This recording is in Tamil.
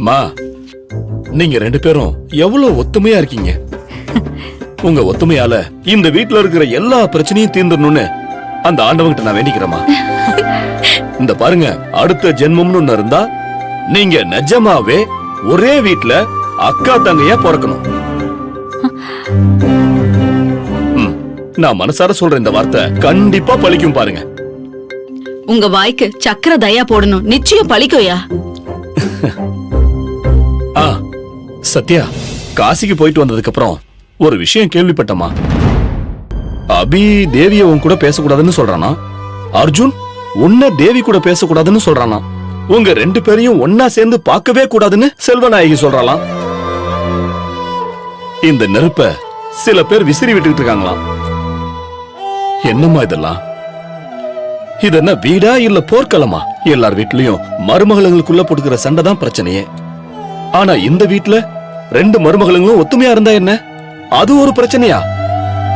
மா, நீங்க ரெண்டு பேரும் எவ்வளவு ஒத்துமையா இருக்கீங்க. உங்க ஒத்துமையால இந்த வீட்டுல இருக்கிற எல்லா பிரச்சனையும் தீர்ந்துடணும்னு அந்த ஆண்டவங்கிட்ட நான் வேண்டிக்கிறேமா. இந்த பாருங்க, அடுத்த ஜென்மம்னு ஒண்ணு இருந்தா நீங்க நிஜமாவே ஒரே வீட்டுல அக்கா தங்கையா பிறக்கணும். நான் மனசார சொல்ற இந்த வார்த்தை கண்டிப்பா பலிக்கும் பாருங்க. உங்க வாய்க்கு சக்கர தயா போடணும், நிச்சயம் பலிக்கும்யா. சத்யா, காசிக்கு போயிட்டு வந்ததுக்கு அப்புறம் ஒரு விஷயம் கேள்விப்பட்டமா. அபி தேவிய உன் கூட பேசக்கூடாதுன்னு சொல்றானா. அர்ஜுன் உன்ன தேவி கூட பேசக்கூடாதுன்னு சொல்றானா. உங்க ரெண்டு பேரையும் ஒன்னா சேர்ந்து பார்க்கவே கூடாதுன்னு செல்வநாயகி சொல்றாளாம். இந்த நெருப்ப சில பேர் விசிறி விட்டுக்கிட்டு இருக்காங்களாம். என்னம்மா இதெல்லாம்? இது என்ன வீடா இல்ல போர்க்களமா? எல்லார் வீட்லயும் மருமகளுக்குள்ள போட்டுக்கிற சண்டை தான் பிரச்சனையே. ஆனா இந்த வீட்டுல ரெண்டு மருமகளுங்களும் ஒத்துமையா இருந்தா என்ன, அது ஒரு பிரச்சனையா?